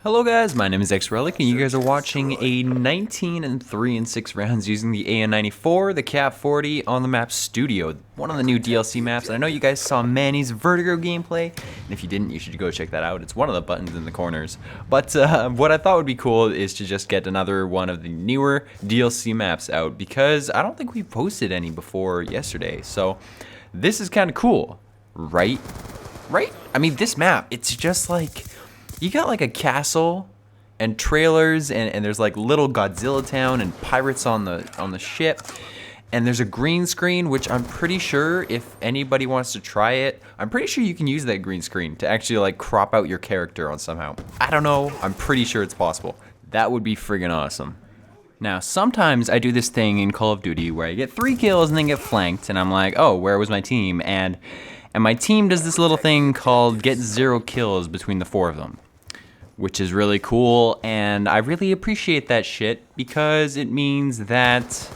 Hello guys, my name is xRellic and you guys are watching a 19 and 3 and 6 rounds using the AN94, the Cap 40 on the map Studio, one of the new DLC maps. And I know you guys saw Manny's Vertigo gameplay, and if you didn't, you should go check that out. It's one of the buttons in the corners. But what I thought would be cool is to just get another one of the newer DLC maps out, because I don't think we posted any before yesterday. So this is kind of cool, right? Right? I mean, this map, it's just like, you got like a castle and trailers and there's like little Godzilla town and pirates on the ship, and there's a green screen, which I'm pretty sure if anybody wants to try it, I'm pretty sure you can use that green screen to actually like crop out your character on somehow. I don't know, I'm pretty sure it's possible. That would be friggin' awesome. Now, sometimes I do this thing in Call of Duty where I get 3 kills and then get flanked, and I'm like, oh, where was my team? And my team does this little thing called get 0 kills between the 4 of them, which is really cool, and I really appreciate that shit because it means that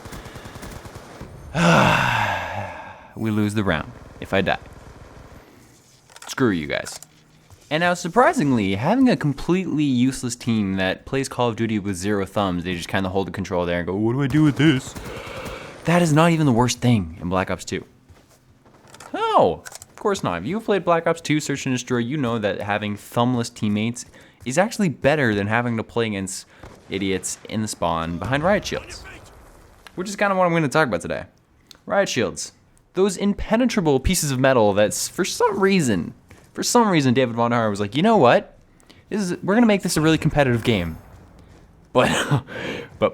we lose the round if I die. Screw you guys. And now, surprisingly, having a completely useless team that plays Call of Duty with 0 thumbs, they just kind of hold the control there and go, what do I do with this? That is not even the worst thing in Black Ops 2. Oh, of course not. If you've played Black Ops 2 Search and Destroy, you know that having thumbless teammates is actually better than having to play against idiots in the spawn behind riot shields. Which is kind of what I'm going to talk about today. Riot shields. Those impenetrable pieces of metal that's, for some reason, David Von Haar was like, you know what? We're going to make this a really competitive game. But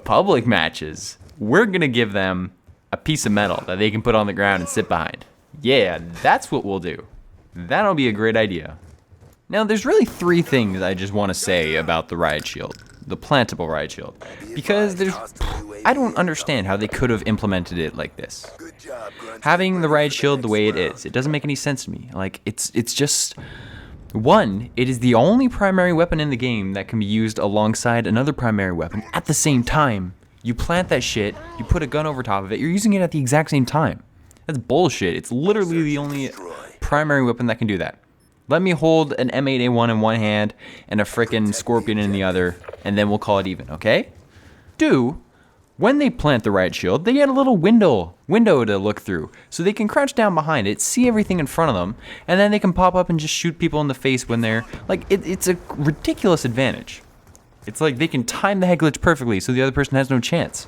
public matches, we're going to give them a piece of metal that they can put on the ground and sit behind. Yeah, that's what we'll do. That'll be a great idea. Now, there's really 3 things I just want to say about the riot shield, the plantable riot shield, because I don't understand how they could have implemented it like this. Having the riot shield the way it is, it doesn't make any sense to me. Like, it's just, one, it is the only primary weapon in the game that can be used alongside another primary weapon at the same time. You plant that shit, you put a gun over top of it, you're using it at the exact same time. That's bullshit. It's literally the only primary weapon that can do that. Let me hold an M8A1 in one hand and a frickin' Scorpion in the other, and then we'll call it even, okay? When they plant the riot shield, they get a little window to look through, so they can crouch down behind it, see everything in front of them, and then they can pop up and just shoot people in the face when they're, like, it's a ridiculous advantage. It's like they can time the head glitch perfectly so the other person has no chance.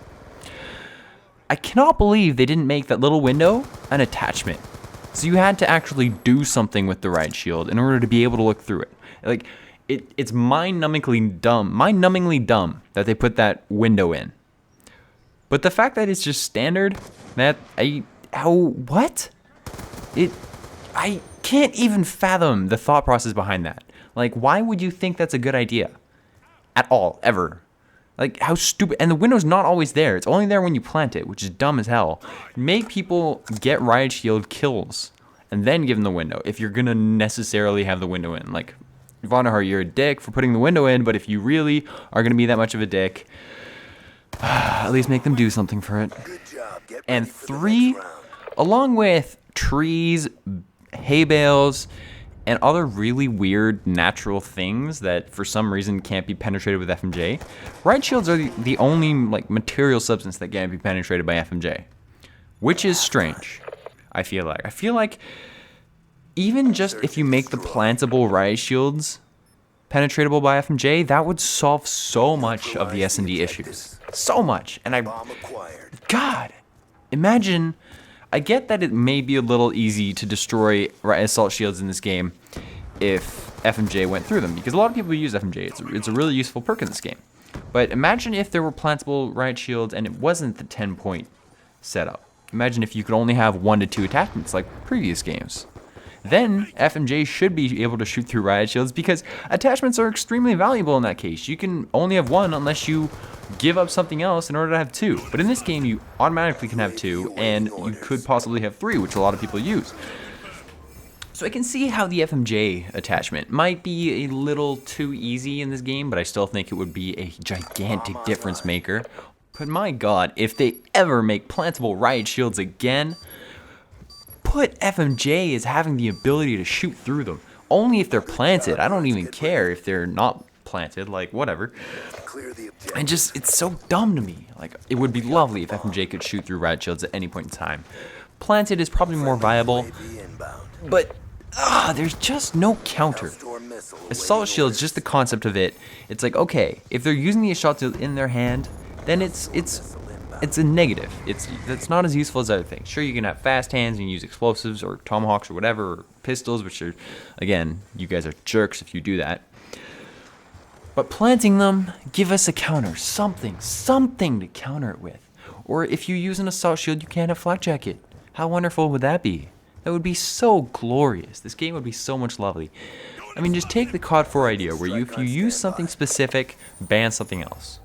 I cannot believe they didn't make that little window an attachment. So you had to actually do something with the riot shield in order to be able to look through it. Like, it's mind-numbingly dumb that they put that window in. But the fact that it's just standard, I can't even fathom the thought process behind that. Like, why would you think that's a good idea? At all, ever. Like, how stupid. And the window's not always there. It's only there when you plant it, which is dumb as hell. Make people get riot shield kills and then give them the window if you're going to necessarily have the window in. Like, Von Haar, you're a dick for putting the window in, but if you really are going to be that much of a dick, at least make them do something for it. And 3, along with trees, hay bales, and other really weird natural things that for some reason can't be penetrated with FMJ, riot shields are the only like material substance that can't be penetrated by FMJ, which is strange. I feel like even just if you make the plantable riot shields penetratable by FMJ, that would solve so much of the S&D issues. So much. And God, imagine. I get that it may be a little easy to destroy assault shields in this game if FMJ went through them, because a lot of people use FMJ. It's a really useful perk in this game. But imagine if there were plantable riot shields and it wasn't the 10-point setup. Imagine if you could only have 1 to 2 attachments like previous games. Then FMJ should be able to shoot through riot shields, because attachments are extremely valuable in that case. You can only have 1 unless you give up something else in order to have 2. But in this game, you automatically can have 2, and you could possibly have 3, which a lot of people use. So I can see how the FMJ attachment might be a little too easy in this game, but I still think it would be a gigantic difference maker. But my God, if they ever make plantable riot shields again, put FMJ as having the ability to shoot through them. Only if they're planted. I don't even care if they're not planted, like, whatever. And just, it's so dumb to me. Like, it would be lovely if FMJ could shoot through riot shields at any point in time. Planted is probably more viable, but there's just no counter. Assault shields, just the concept of it, it's like, okay, if they're using the assault shield in their hand, then it's a negative. It's not as useful as other things. Sure, you can have fast hands and use explosives or tomahawks or whatever, or pistols, which are, again, you guys are jerks if you do that. But planting them, give us a counter, something to counter it with. Or if you use an assault shield, you can't have flak jacket. How wonderful would that be? That would be so glorious. This game would be so much lovely. I mean, just take the COD 4 idea, where if you use something specific, ban something else.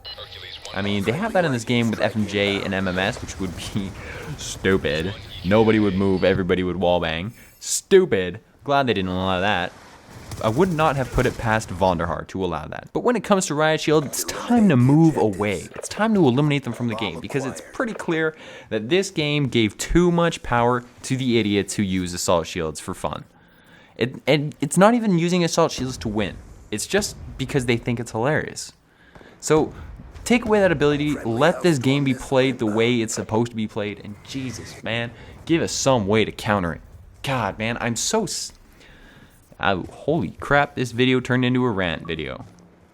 I mean, they have that in this game with FMJ and MMS, which would be stupid. Nobody would move, everybody would wallbang. Stupid. Glad they didn't allow that. I would not have put it past Vonderhaar to allow that. But when it comes to Riot Shield, it's time to move away. It's time to eliminate them from the game, because it's pretty clear that this game gave too much power to the idiots who use assault shields for fun. And it's not even using assault shields to win. It's just because they think it's hilarious. So take away that ability, let this game be played the way it's supposed to be played, and Jesus, man, give us some way to counter it. God, man, I'm so... holy crap, this video turned into a rant video.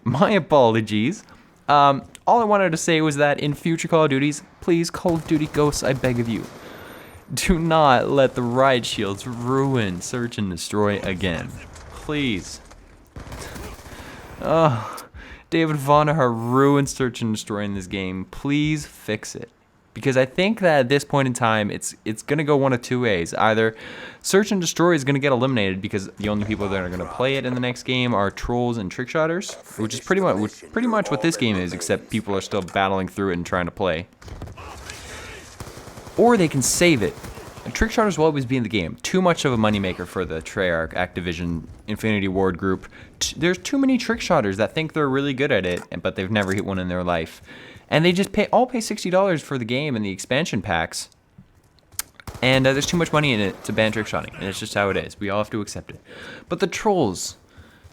My apologies. All I wanted to say was that in future Call of Duties, please, Call of Duty Ghosts, I beg of you, do not let the riot shields ruin Search and Destroy again. Please. David Vonderhaar ruined Search and Destroy in this game. Please fix it. Because I think that at this point in time, it's going to go one of two ways. Either Search and Destroy is going to get eliminated because the only people that are going to play it in the next game are trolls and trickshotters, which is pretty much what this game is, except people are still battling through it and trying to play. Or they can save it. And trickshotters will always be in the game. Too much of a moneymaker for the Treyarch, Activision, Infinity Ward group. There's too many trickshotters that think they're really good at it, but they've never hit one in their life. And they just all pay $60 for the game and the expansion packs. And there's too much money in it to ban trickshotting. And it's just how it is. We all have to accept it. But the trolls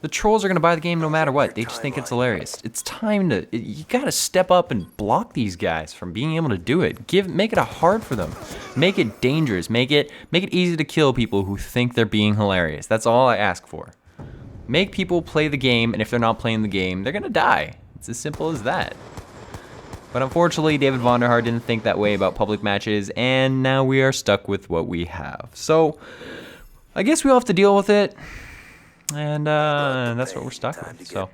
are going to buy the game no matter what. They just think it's hilarious. It's time to... You got to step up and block these guys from being able to do it. Make it hard for them. Make it dangerous. Make it easy to kill people who think they're being hilarious. That's all I ask for. Make people play the game, and if they're not playing the game, they're going to die. It's as simple as that. But unfortunately, David Vonderhaar didn't think that way about public matches, and now we are stuck with what we have. So, I guess we'll have to deal with it, and that's what we're stuck with. So,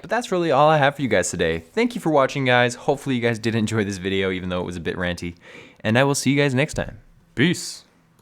but that's really all I have for you guys today. Thank you for watching, guys. Hopefully you guys did enjoy this video, even though it was a bit ranty. And I will see you guys next time. Peace.